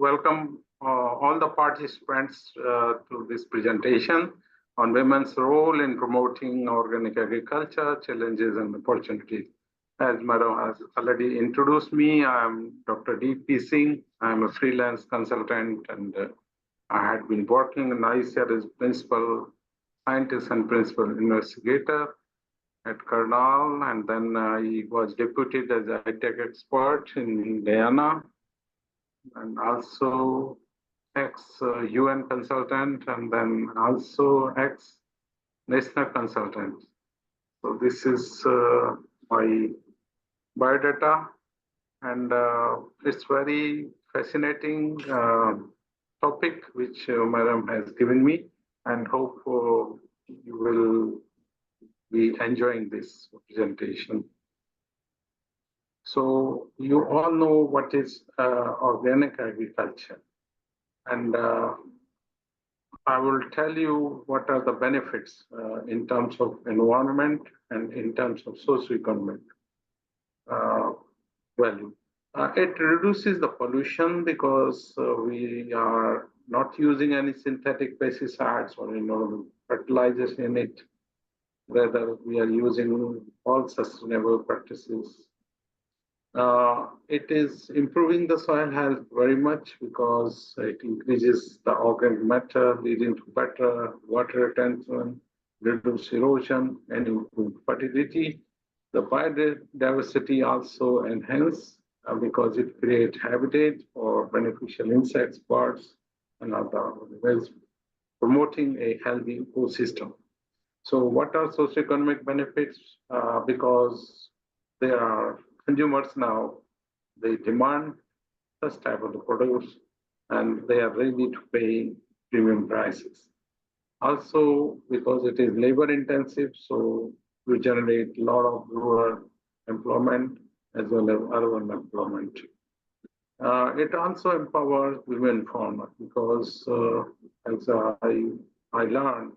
welcome all the participants to this presentation on women's role in promoting organic agriculture, challenges and opportunities. As Madam has already introduced me, I am Dr. D.P. Singh. I am a freelance consultant and I had been working in ICR as principal scientist and principal investigator at Karnal, and then I was deputed as a high-tech expert in Guyana, and also ex-UN consultant, and then also ex-national consultant. So this is my biodata, and it's very fascinating topic which Madam has given me, and hope you will be enjoying this presentation. So you all know what is organic agriculture, and I will tell you what are the benefits in terms of environment and in terms of socio-economic value. It reduces the pollution because we are not using any synthetic pesticides or fertilizers in it. Rather, we are using all sustainable practices. It is improving the soil health very much because it increases the organic matter, leading to better water retention, reduce erosion, and improve fertility. The biodiversity also enhances because it creates habitat for beneficial insects, birds, and other animals, promoting a healthy ecosystem. So what are socioeconomic benefits? Because there are consumers now, they demand such type of the products and they are ready to pay premium prices. Also, because it is labor intensive, so we generate a lot of rural employment as well as urban employment. It also empowers women farmers because as I learned,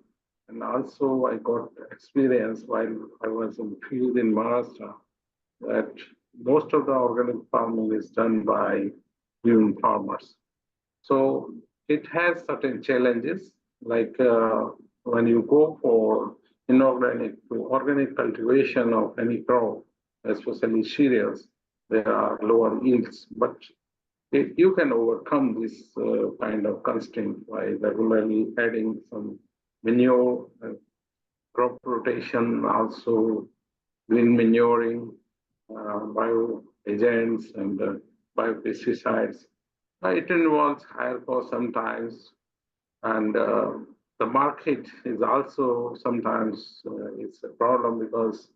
and also I got experience while I was in the field in Maharashtra, that most of the organic farming is done by women farmers. So it has certain challenges, like when you go for inorganic to organic cultivation of any crop, especially cereals, there are lower yields, but you can overcome this kind of constraint by regularly adding some manure, crop rotation, also green manuring, bio agents, and biopesticides. It involves higher cost sometimes, and the market is also sometimes it's a problem because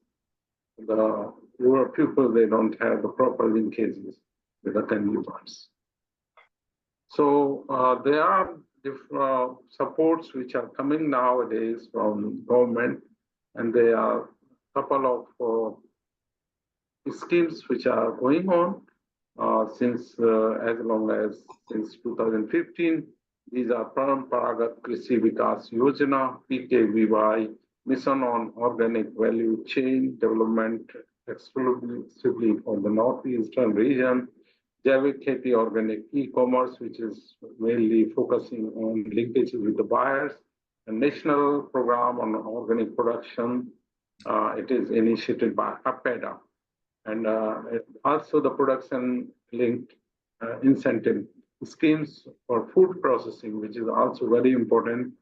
the rural people, they don't have the proper linkages with the consumers. So there are different supports which are coming nowadays from government, and there are a couple of schemes which are going on since as long as since 2015. These are Paramparagat Krishi Vikas Yojana, PKVY, Mission on Organic Value Chain Development exclusively for the Northeastern region, Javik Kheti Organic E-commerce, which is mainly focusing on linkages with the buyers, a national program on organic production. It is initiated by APEDA, and also the production linked incentive schemes for food processing, which is also very important.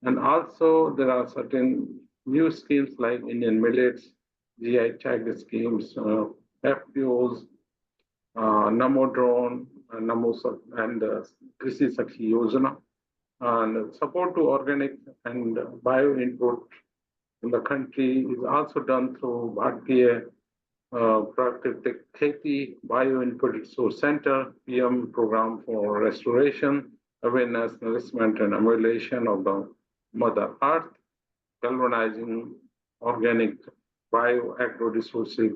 And also there are certain new schemes like Indian millets, GI tag schemes, FPOs, Namo Drone, Namo and Krishi Sakhi Yojana, and support to organic and bio input in the country is also done through Bharatiya Prakritik Kheti Bio Input Resource Center, PM program for restoration, awareness, nourishment, and emulation of the Mother Earth, galvanizing organic bio agro resources.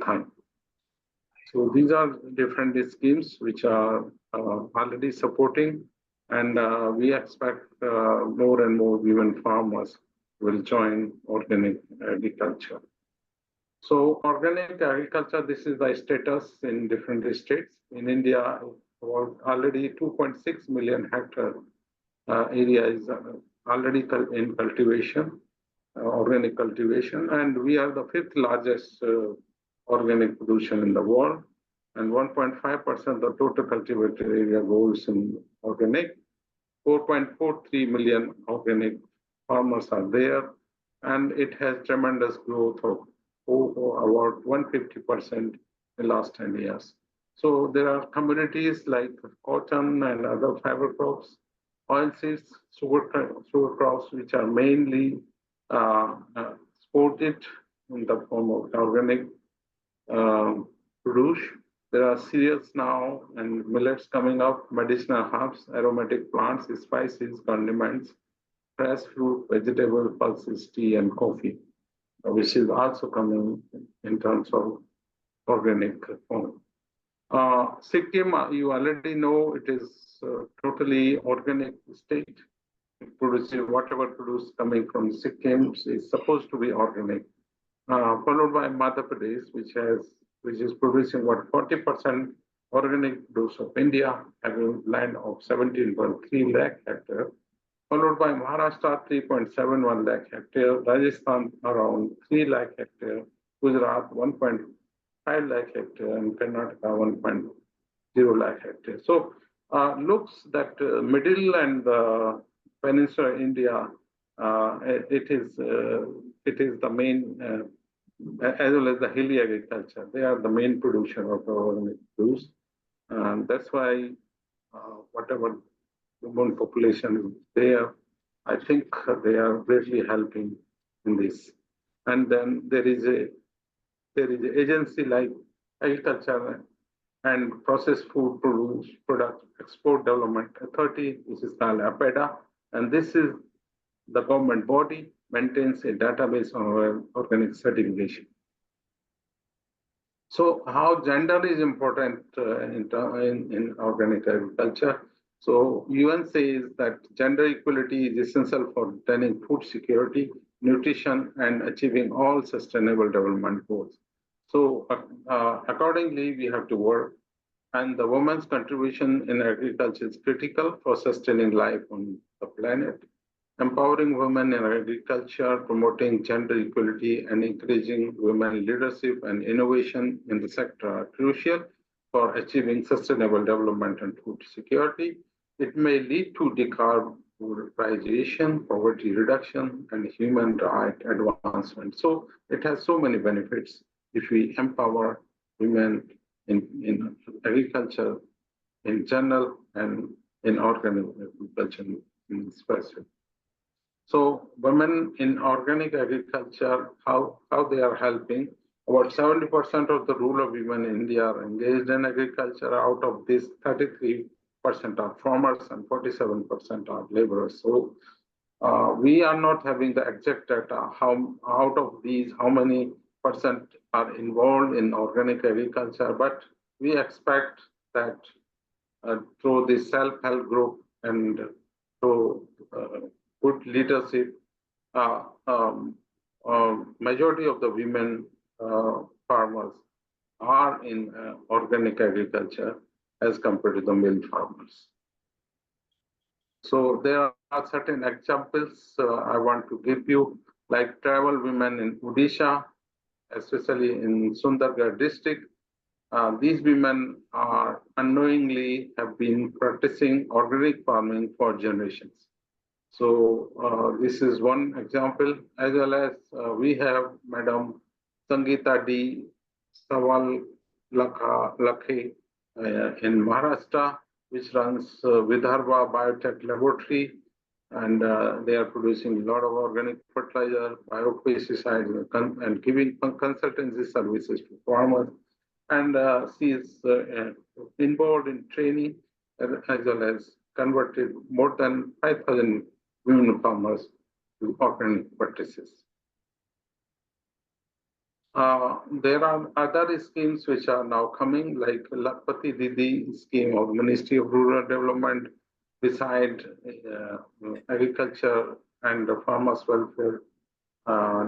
So these are different schemes which are already supporting, and we expect more and more women farmers will join organic agriculture. So organic agriculture, this is the status in different states. In India, about already 2.6 million hectare area is already in cultivation, organic cultivation, and we are the fifth largest organic producer in the world, and 1.5% of the total cultivated area goes in organic. 4.43 million organic farmers are there, and it has tremendous growth of about 150% in the last 10 years. So there are commodities like cotton and other fiber crops, oilseeds, sugar crops, which are mainly exported in the form of organic produce. There are cereals now and millets coming up, medicinal herbs, aromatic plants, spices, condiments, fresh fruit, vegetable, pulses, tea, and coffee, which is also coming in terms of organic form. Sikkim, you already know, it is totally organic state. Producing whatever produce coming from Sikkim is supposed to be organic. Followed by Madhya Pradesh, which is producing what 40% organic produce of India, having land of 17.3 lakh hectare. Followed by Maharashtra, 3.71 lakh hectare, Rajasthan around 3 lakh hectare, Gujarat 1.5 lakh hectare, and Karnataka 1.0 lakh hectare. So looks that middle and Peninsula India, it is the main, as well as the hilly agriculture. They are the main producer of organic produce, and that's why whatever human population is there, I think they are greatly helping in this. And then there is an agency like Agriculture and Processed Food Product Export Development Authority, which is called APEDA, and this is the government body, maintains a database on organic certification. So how gender is important in organic agriculture? So UN says that gender equality is essential for attaining food security, nutrition, and achieving all sustainable development goals. So accordingly, we have to work, and the woman's contribution in agriculture is critical for sustaining life on the planet. Empowering women in agriculture, promoting gender equality, and encouraging women leadership and innovation in the sector are crucial for achieving sustainable development and food security. It may lead to decarbonization, poverty reduction, and human right advancement. So it has so many benefits if we empower women in agriculture in general and in organic agriculture in specific. So women in organic agriculture, how they are helping? About 70% of the rural women in India are engaged in agriculture. Out of this, 33% are farmers and 47% are laborers. So we are not having the exact data, how out of these, how many percent are involved in organic agriculture, but we expect that through the self-help group and through good leadership, majority of the women farmers are in organic agriculture as compared to the male farmers. So there are certain examples I want to give you, like tribal women in Odisha, especially in Sundargarh district. These women are unknowingly have been practicing organic farming for generations. So this is one example, as well as we have Madam Sangeeta D. Sawal Lakhe in Maharashtra, which runs Vidarbha Biotech Laboratory, and they are producing a lot of organic fertilizer, biopesticides, and giving consultancy services to farmers. And she is involved in training as well as converted more than 5,000 women farmers to organic practices. There are other schemes which are now coming, like Lakpati Didi scheme of Ministry of Rural Development, beside agriculture and the farmers welfare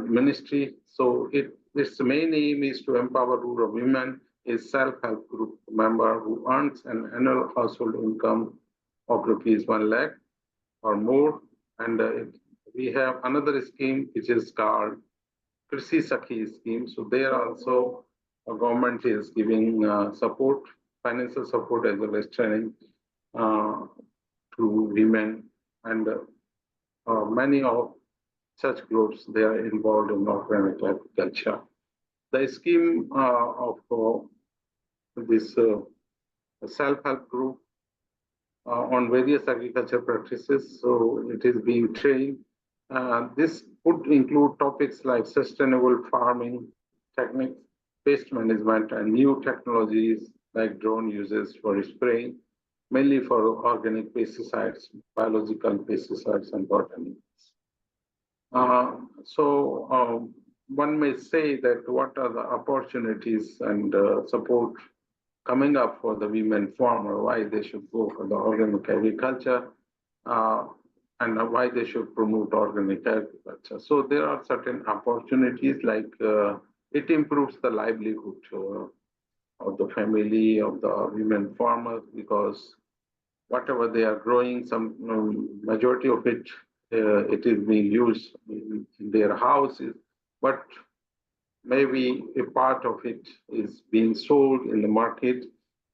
ministry. So its main aim is to empower rural women a self-help group member who earns an annual household income of rupees 1 lakh or more. And we have another scheme which is called Krishi Sakhi scheme. So there also government is giving support, financial support as well as training uh, to women, and many of such groups they are involved in organic agriculture. The scheme of this self-help group on various agriculture practices. So it is being trained. This would include topics like sustainable farming techniques, pest management, and new technologies like drone uses for spraying, mainly for organic pesticides, biological pesticides, and botanics. So one may say that what are the opportunities and support coming up for the women farmer, why they should go for the organic agriculture, uh, and why they should promote organic agriculture. So there are certain opportunities like it improves the livelihood of the family of the women farmers, because whatever they are growing, some majority of it it is being used in their houses, but maybe a part of it is being sold in the market,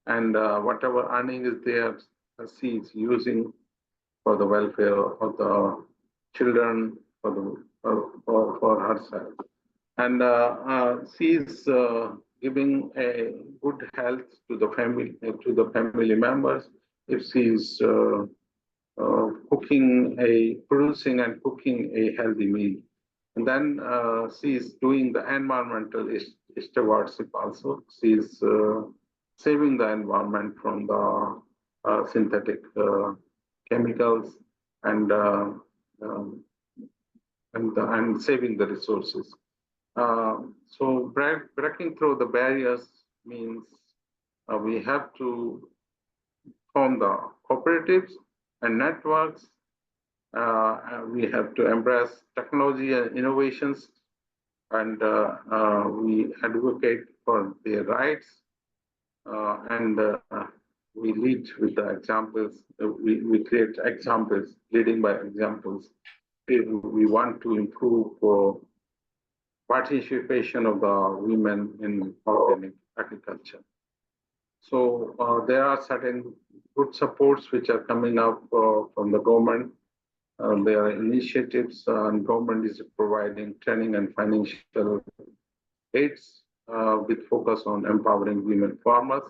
and whatever earning is there, she is using for the welfare of the children, for herself. And she is giving a good health to the family members if she is producing and cooking a healthy meal. And then she is doing the environmental stewardship also. She is saving the environment from the synthetic chemicals, and um, and saving the resources. So breaking through the barriers means we have to form the cooperatives and networks. We have to embrace technology and innovations, and we advocate for their rights, and we lead with the examples. We create examples, leading by examples. We want to improve participation of the women in organic agriculture. So there are certain good supports which are coming up from the government. There are initiatives, and government is providing training and financial aids with focus on empowering women farmers.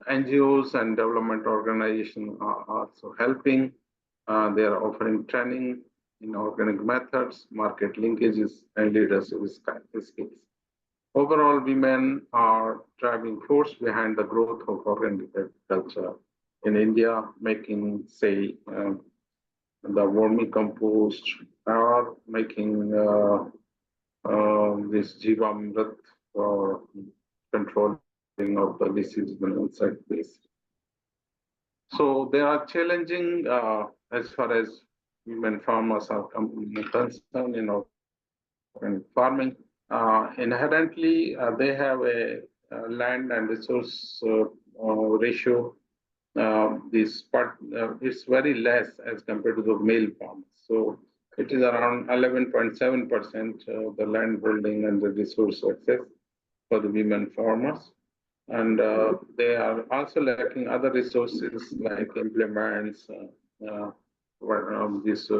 NGOs and development organizations are also helping. They are offering training in organic methods, market linkages, and leadership skills. Overall, women are driving force behind the growth of organic agriculture in India, making, say, the vermicompost, or making this Jivamrit for controlling of the disease and insect waste. So they are challenging as far as women farmers are concerned in organic farming. Inherently, they have a land and resource ratio. This part is very less as compared to the male farmers. So it is around 11.7% the land holding and the resource access for the women farmers. And they are also lacking other resources like implements, these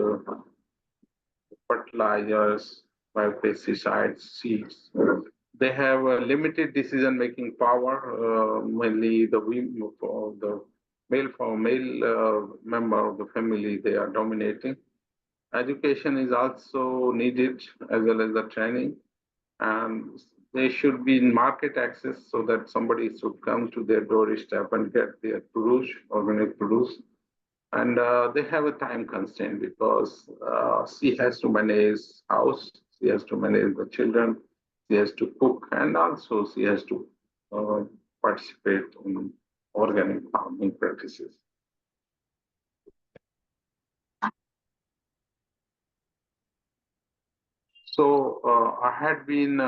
fertilizers, biopesticides, seeds. They have a limited decision-making power. Mainly the male member of the family, they are dominating. Education is also needed as well as the training, and they should be in market access so that somebody should come to their doorstep and get their produce, organic produce. And they have a time constraint because she has to manage house, she has to manage the children, she has to cook, and also she has to uh, participate in organic farming practices. So I had been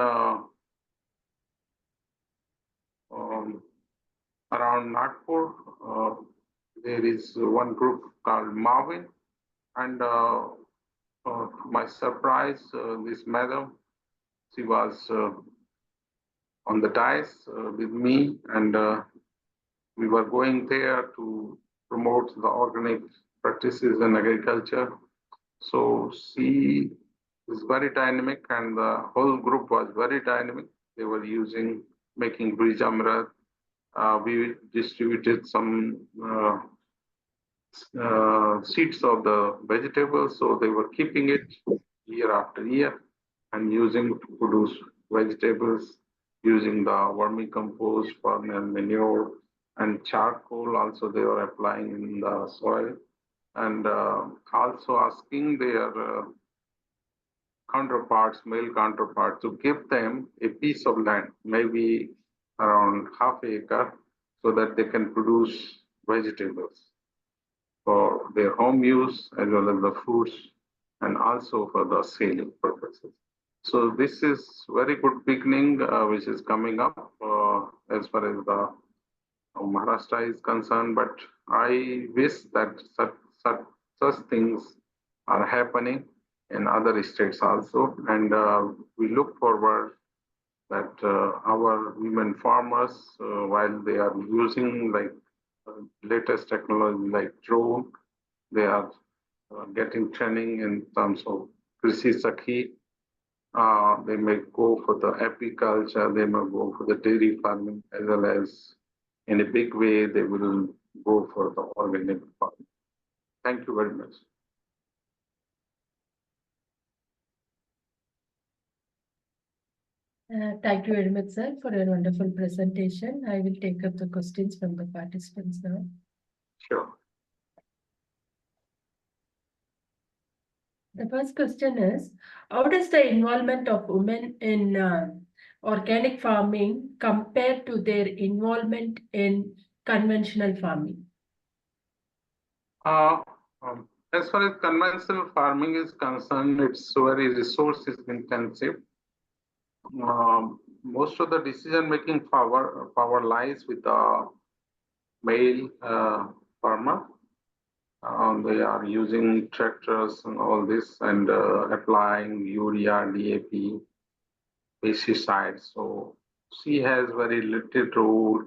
around Nagpur, there is one group called Marvin, and to my surprise, this madam, she was on the dais with me, and we were going there to promote the organic practices in agriculture. So she is very dynamic, and the whole group was very dynamic. They were making bridge amrit. We distributed some seeds of the vegetables, so they were keeping it year after year and using to produce vegetables, using the vermicompost, farm manure, and charcoal. Also, they were applying in the soil, and also asking their counterparts, male counterparts, to give them a piece of land, maybe around half acre, so that they can produce vegetables for their home use as well as the fruits, and also for the selling purposes. So this is very good beginning which is coming up as far as the Maharashtra is concerned, but I wish that such things are happening in other states also, and we look forward that our women farmers, while they are using like latest technology like drone, they are getting training in terms of Krishi Sakhi. They may go for the apiculture, they may go for the dairy farming, as well as in a big way, they will go for the organic farming. Thank you very much. Thank you very much, sir, for your wonderful presentation. I will take up the questions from the participants now. Sure. The first question is, how does the involvement of women in organic farming compare to their involvement in conventional farming? As far as conventional farming is concerned, it's very resources intensive. Most of the decision-making power lies with the male farmer. They are using tractors and all this, and applying urea, DAP, pesticides. So she has very little role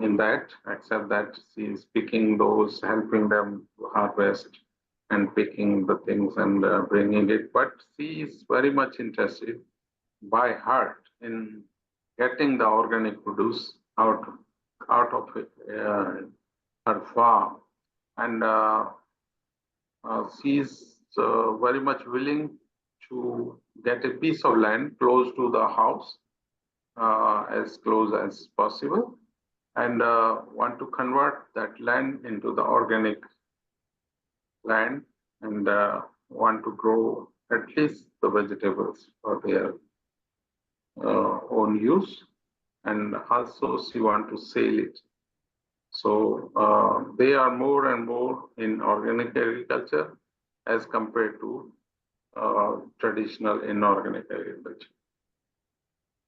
in that, except that she is picking those, helping them to harvest and picking the things and bringing it. But she is very much interested by heart in getting the organic produce out of her farm, and she is very much willing to get a piece of land close to the house, as close as possible, and want to convert that land into the organic land, and want to grow at least the vegetables for their own use, and also she want to sell it. So they are more and more in organic agriculture as compared to traditional inorganic agriculture.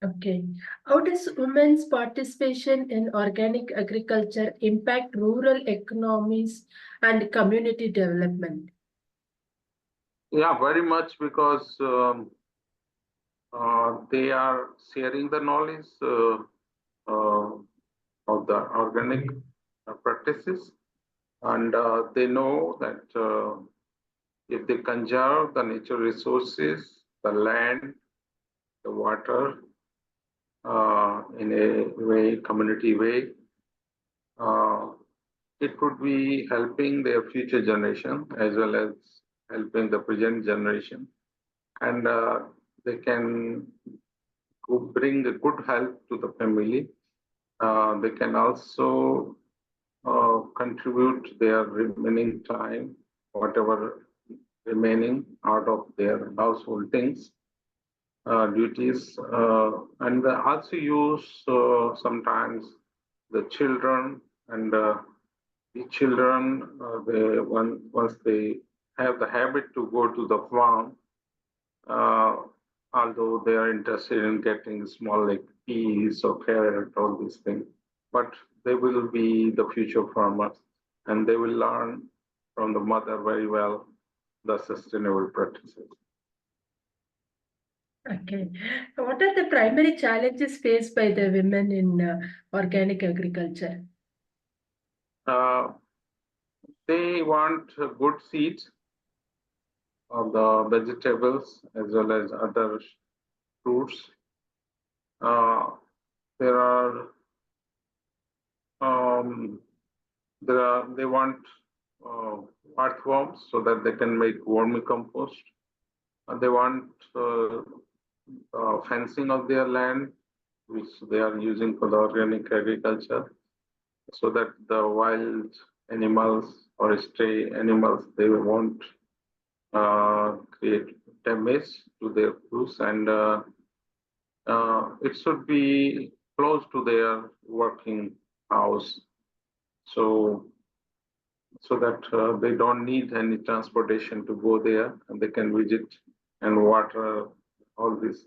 Okay. How does women's participation in organic agriculture impact rural economies and community development? Yeah, very much, because they are sharing the knowledge of the organic practices, and they know that if they conserve the natural resources, the land, the water, in a way, community way, it could be helping their future generation as well as helping the present generation, and they can bring a good health to the family. They can also contribute their remaining time, whatever remaining out of their household things, duties, and they also use sometimes the children, and the children, once they have the habit to go to the farm, although they are interested in getting small like peas or carrot, all these things, but they will be the future farmers, and they will learn from the mother very well the sustainable practices. Okay. What are the primary challenges faced by the women in organic agriculture? They want good seeds of the vegetables as well as other fruits. Uh, there are they want uh, earthworms so that they can make vermicompost. They want fencing of their land, which they are using for the organic agriculture, so that the wild animals or stray animals, they won't create damage to their fruits, and it should be close to their working house, so that they don't need any transportation to go there, and they can visit and water all this,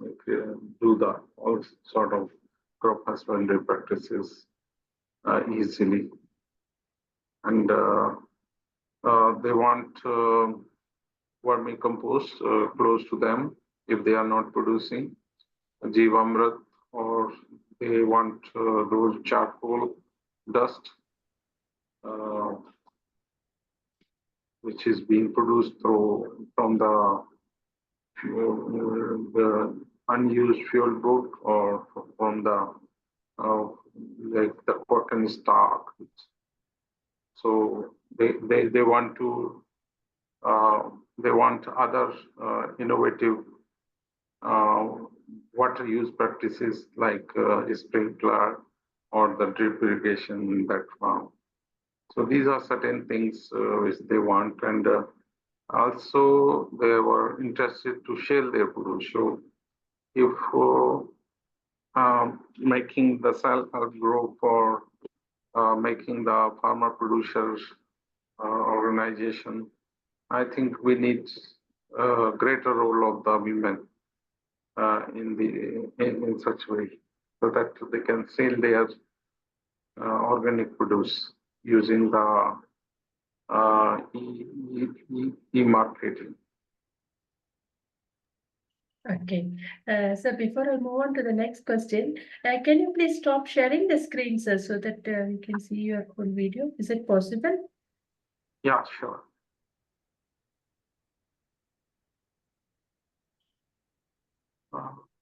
do the all sort of crop husbandry practices easily. And they want vermicompost close to them if they are not producing Jivamrit, or they want those charcoal dust, uh, which is being produced from the unused fuel wood, or from the like the cotton stock. So they want to they want other innovative water use practices like sprinkler or the drip irrigation in that farm. So these are certain things which they want, and also they were interested to share their produce. So if making the self-help group for making the farmer producers organization, I think we need a greater role of the women in such way, so that they can sell their organic produce using the e-marketing. Okay. So before I move on to the next question, can you please stop sharing the screen, sir, so that we can see your full video? Is it possible? Yeah, sure.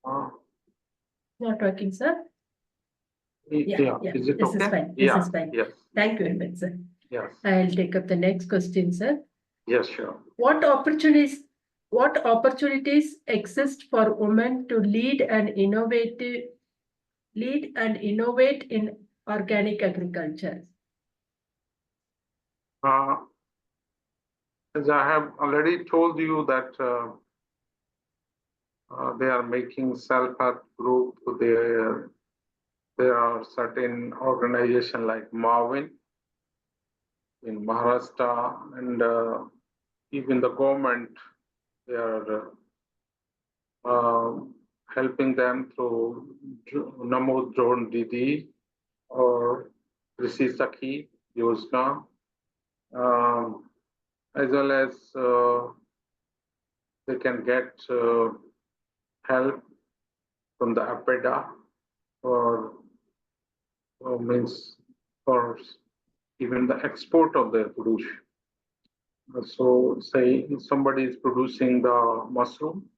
Uh, Not working, sir? Yeah. Is it This okay? is fine. Yeah. This is fine. Yes. Thank you very much, sir. Yes. I'll take up the next question, sir. Yes, sure. What opportunities exist for women to lead and innovate in organic agriculture? As I have already told you that they are making self-help group. There are certain organizations like Marvin in Maharashtra, and even the government, they are helping them through Namo Drone Didi or Krishi Sakhi Yojana, as well as they can get help from the APEDA, or means for even the export of their produce. So say somebody is producing the mushroom,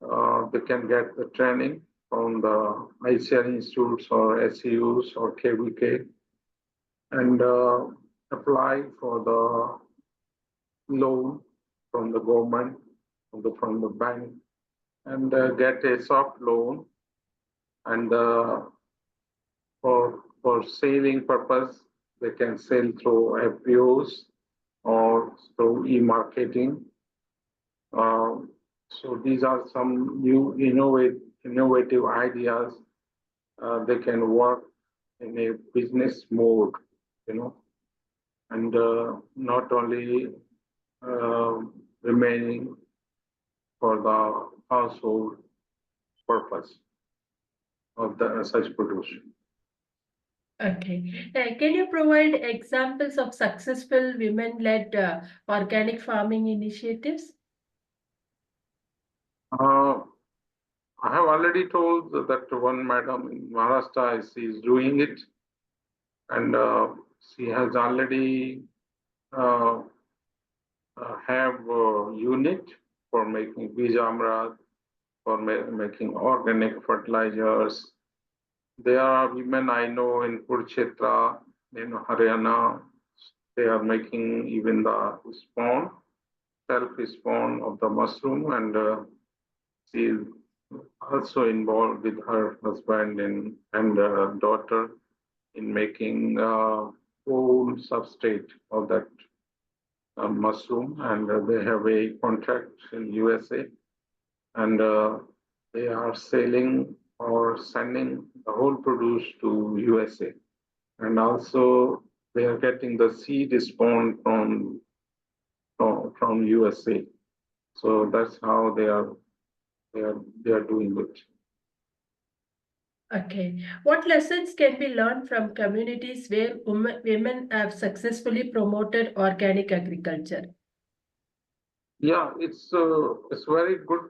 they can get the training from the ICR institutes or SEUs or KVK, and apply for the loan from the government, from the bank, and get a soft loan, and for saving purpose, they can sell through FPOs or through e-marketing. So these are some new innovative ideas. They can work in a business mode, and not only remaining for the household purpose of the such produce. Okay. Can you provide examples of successful women-led organic farming initiatives? Uh, I have already told that one madam in Maharashtra is doing it, and she has already uh, have a unit for making bijamrat, for making organic fertilizers. There are women I know in Kurukshetra, in Haryana. They are making even the spawn, self spawn of the mushroom, and she is also involved with her husband and daughter in making own substrate of that mushroom, and they have a contract in USA, and they are selling or sending the whole produce to USA, and also they are getting the seed spawn from USA. So that's how they are doing it. Okay. What lessons can be learned from communities where women have successfully promoted organic agriculture? Yeah, it's very good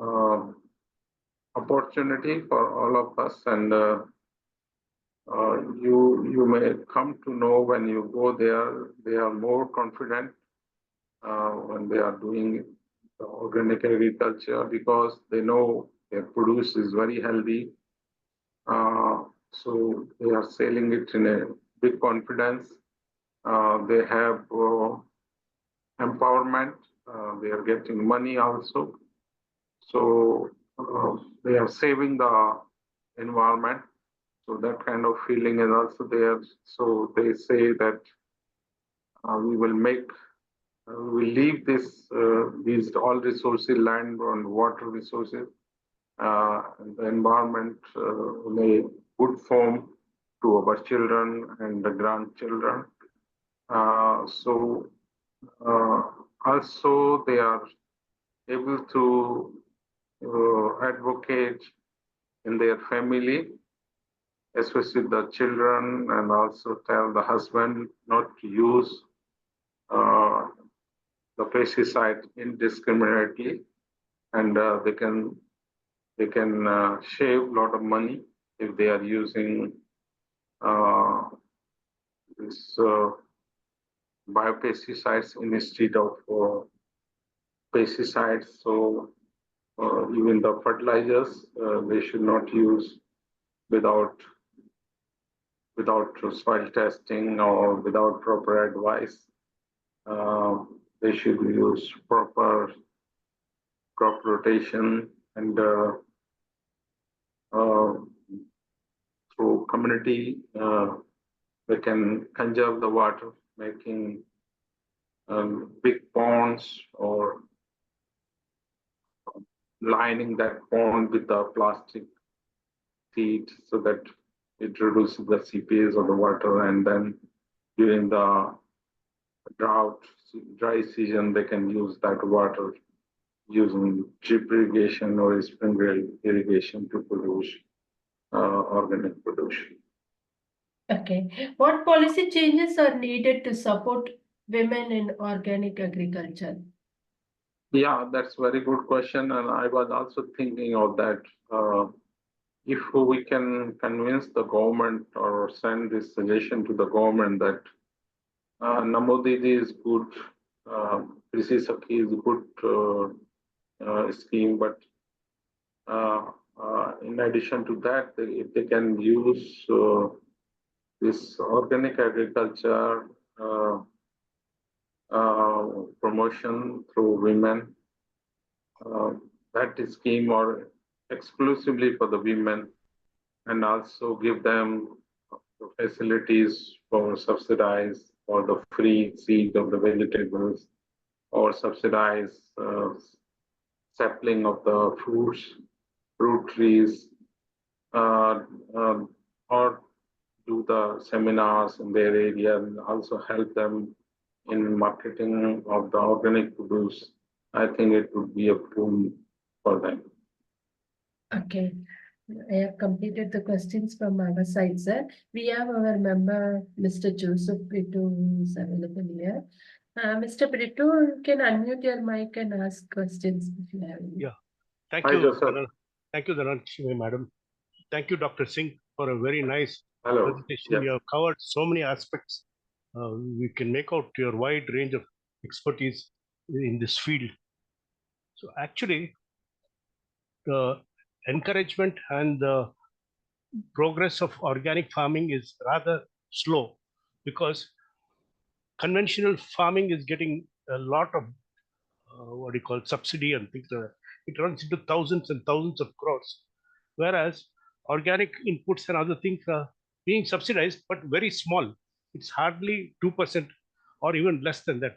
uh, opportunity for all of us, and you may come to know when you go there, they are more confident when they are doing the organic agriculture because they know their produce is very healthy. So they are selling it in a big confidence. They have empowerment. They are getting money also. So they are saving the environment. So that kind of feeling is also there. So they say that we will make, we will leave these all resources, land and water resources, and the environment in a good form to our children and the grandchildren. So also they are able to advocate in their family, especially the children, and also tell the husband not to use uh, the pesticide indiscriminately, and they can save a lot of money if they are using uh, this biopesticides instead of pesticides. So even the fertilizers they should not use without soil testing or without proper advice. They should use proper crop rotation and uh, through community they can conserve the water, making big ponds or lining that pond with the plastic sheet so that it reduces the seepage of the water, and then during the drought, dry season, they can use that water using drip irrigation or sprinkler irrigation to produce organic produce. Okay. What policy changes are needed to support women in organic agriculture? Yeah, that's very good question, and I was also thinking of that. If we can convince the government or send this suggestion to the government that Namodidi is good, Krisi Sakhi is a good scheme, but in addition to that, if they can use this organic agriculture uh, promotion through women, uh, that scheme or exclusively for the women, and also give them the facilities for subsidize or the free seed of the vegetables or subsidize sapling of the fruit trees, uh, or do the seminars in their area and also help them in marketing of the organic produce. I think it would be a boon for them. Okay. I have completed the questions from our side, sir. We have our member, Mr. Joseph Brito, who is available here. Mr. Brito, you can unmute your mic and ask questions if you have any. Yeah. Thank Hi, you, Joseph. Thank you, Dhananjay, madam. Thank you, Dr. Singh, for a very nice Hello. presentation. Yes. You have covered so many aspects. We can make out your wide range of expertise in this field. So actually, the encouragement and the progress of organic farming is rather slow because conventional farming is getting a lot of what do you call subsidy and things like that. It runs into thousands and thousands of crores, whereas organic inputs and other things are being subsidized, but very small. It's hardly 2% or even less than that.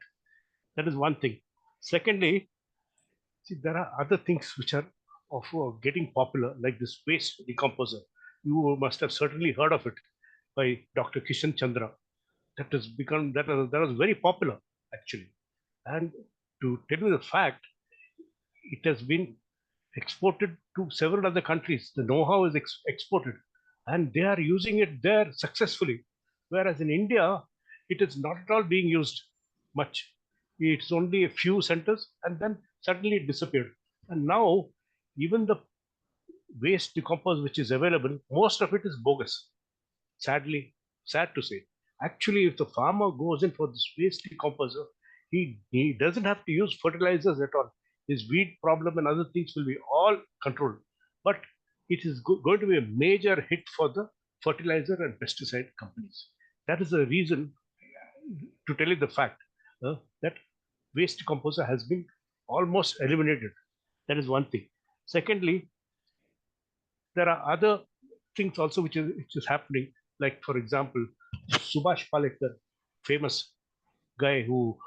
That is one thing. Secondly, see, there are other things which are of getting popular, like this waste decomposer. You must have certainly heard of it by Dr. Kishan Chandra. That has become that was very popular actually. And to tell you the fact, it has been exported to several other countries. The know-how is exported, and they are using it there successfully. Whereas in India, it is not at all being used much. It's only a few centers, and then suddenly it disappeared. And now, even the waste decompose which is available, most of it is bogus. Sadly, sad to say. Actually, if the farmer goes in for this waste decomposer, he doesn't have to use fertilizers at all. His weed problem and other things will be all controlled. But it is going to be a major hit for the fertilizer and pesticide companies. That is the reason, to tell you the fact, that waste decomposer has been almost eliminated. That is one thing. Secondly, there are other things also which is happening. Like for example, Subhash Palekar, famous guy who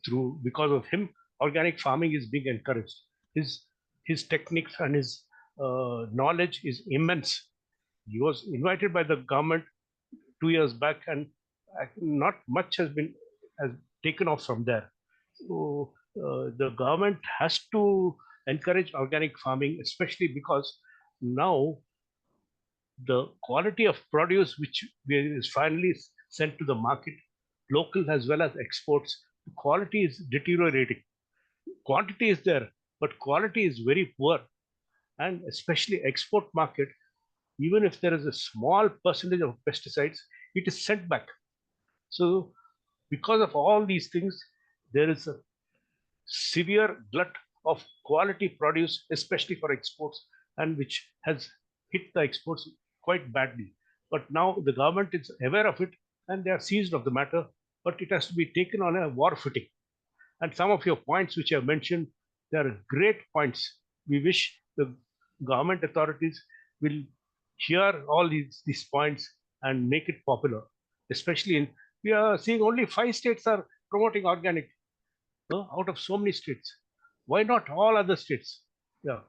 through because of him, organic farming is being encouraged. His techniques and his knowledge is immense. He was invited by the government 2 years back, and not much has taken off from there. So the government has to encourage organic farming, especially because now the quality of produce which is finally sent to the market, local as well as exports, the quality is deteriorating. Quantity is there, but quality is very poor. And especially export market, even if there is a small percentage of pesticides, it is sent back. So because of all these things, there is a severe glut of quality produce, especially for exports, and which has hit the exports quite badly. But now the government is aware of it and they are seized of the matter, but it has to be taken on a war footing. And some of your points which you have mentioned, they are great points. We wish the government authorities will hear all these points and make it popular, especially in, we are seeing only 5 states are promoting organic out of so many states. Why not all other states? Yeah.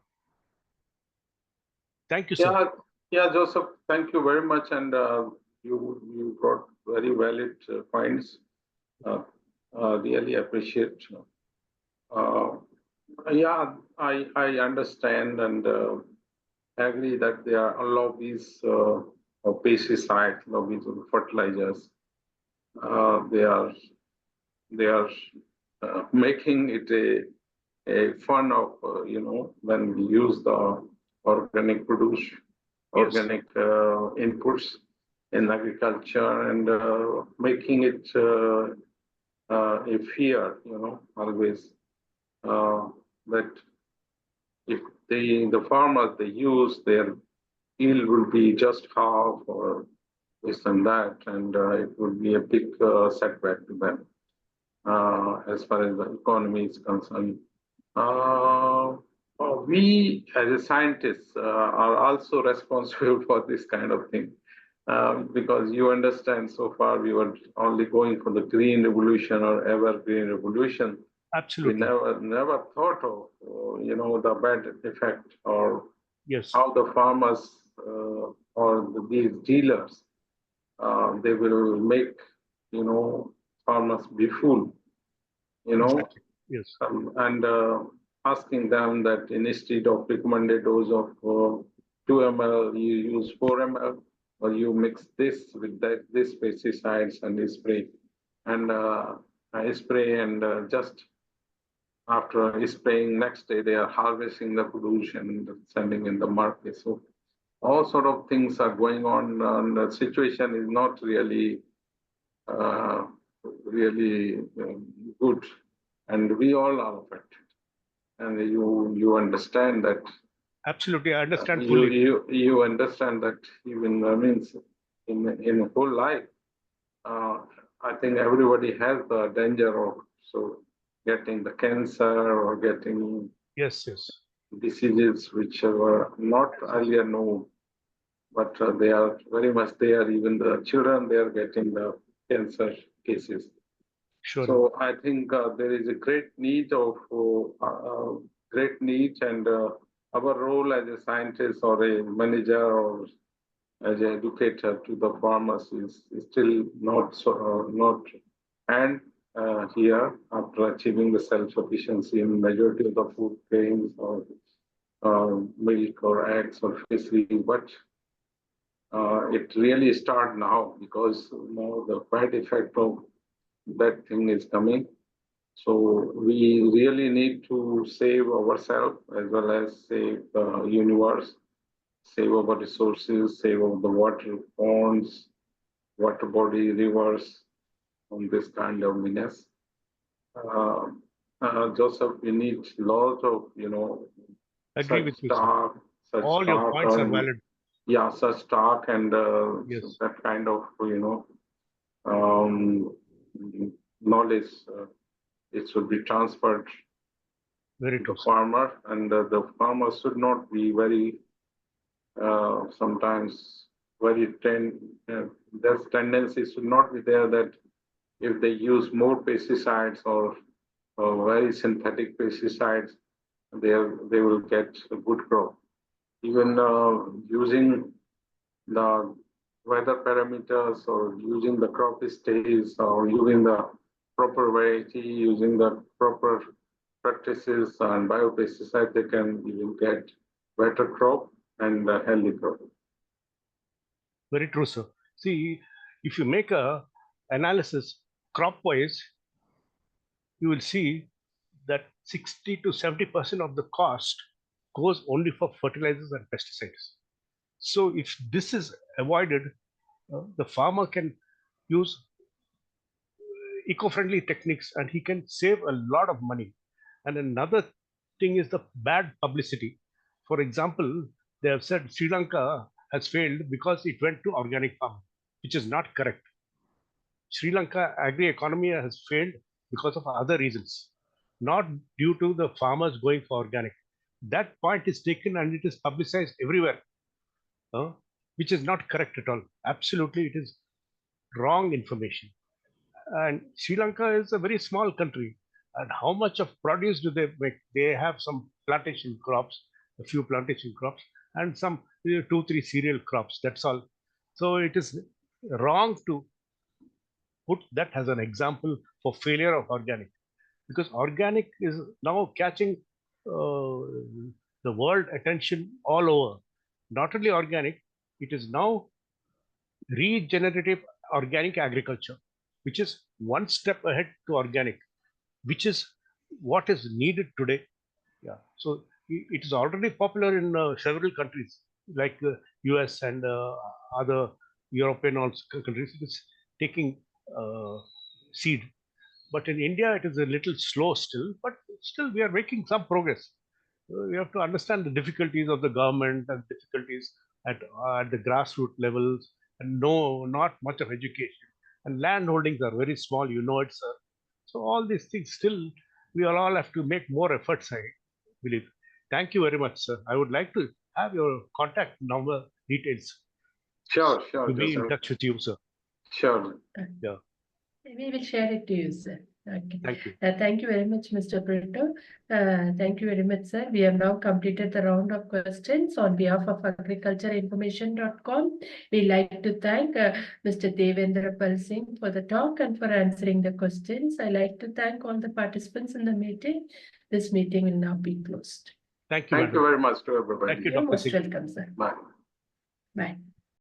Thank you, sir. Yeah, Joseph, thank you very much. And you brought very valid points. Really appreciate. Yeah, I understand and agree that there are a lot of these pesticides, a lot of these fertilizers. They are making it a fun of when we use the organic produce, organic inputs in agriculture, and making it a fear, always that if the farmers they use, their yield will be just half or this and that, and it would be a big setback to them as far as the economy is concerned. We as a scientists are also responsible for this kind of thing because you understand so far we were only going for the green revolution or evergreen revolution. Absolutely. We never thought of the bad effect or yes, how the farmers or these dealers they will make farmers be fooled. exactly. Yes. And asking them that instead of recommended dose of 2 ml, you use 4 ml, or you mix this with this pesticides and you spray. And I spray, and just after spraying, next day they are harvesting the pollution and sending in the market. So all sort of things are going on, and the situation is not really uh, really good, and we all are affected. And you understand that. Absolutely, I understand You fully. you understand that even means in whole life. Uh, I think everybody has the danger of getting the cancer or getting Yes, yes. diseases which were not earlier known, but they are very much there. Even the children, they are getting the cancer cases. Sure. So I think there is a great need and our role as a scientist or a manager or as an educator to the farmers is still not and here after achieving the self-sufficiency in majority of the food grains or milk or eggs or fishery, but it really start now because now the bad effect of that thing is coming. So we really need to save ourselves as well as save the universe, save our resources, save our the water ponds, water body, rivers from this kind of menace. Uh, Joseph, we need lot of Agree with you, sir. such All your stock, points are valid. yeah, such stock and Yes. that kind of um, knowledge. It should be transferred Very to true, the sir. farmer, and the farmer should not be very sometimes very there's tendency should not be there that if they use more pesticides or very synthetic pesticides, they will get a good crop. Even using the weather parameters or using the crop stays or using the proper variety, using the proper practices and biopesticide, they can even get better crop and a healthy crop. Very true, sir. See, if you make a analysis crop-wise, you will see that 60 to 70% of the cost goes only for fertilizers and pesticides. So if this is avoided, the farmer can use eco-friendly techniques and he can save a lot of money. And another thing is the bad publicity. For example, they have said Sri Lanka has failed because it went to organic farming, which is not correct. Sri Lanka agri-economy has failed because of other reasons, not due to the farmers going for organic. That point is taken and it is publicized everywhere, which is not correct at all. Absolutely, it is wrong information. And Sri Lanka is a very small country. And how much of produce do they make? They have some plantation crops, a few plantation crops, and some 2, 3 cereal crops. That's all. So it is wrong to put that as an example for failure of organic, because organic is now catching the world attention all over. Not only organic, it is now regenerative organic agriculture, which is one step ahead to organic, which is what is needed today. Yeah. So it is already popular in several countries like US and other European countries. It is taking seed. But in India, it is a little slow still, but still we are making some progress. We have to understand the difficulties of the government and difficulties at the grassroots levels, and no, not much of education. And land holdings are very small, you know it, sir. So all these things still, we all have to make more efforts, I believe. Thank you very much, sir. I would like to have your contact number details Sure, to be in Joseph. touch with you, sir. Sure. Yeah. We will share it to you, sir. Okay. Thank you. Thank you very much, Mr. Brito. Thank you very much, sir. We have now completed the round of questions on behalf of agricultureinformation.com. We like to thank Mr. Devendra Pal Singh for the talk and for answering the questions. I like to thank all the participants in the meeting. This meeting will now be closed. Thank you, Thank you madam. very much to everybody. Thank you, You're Dr. most Singh. welcome, sir. Bye. Bye.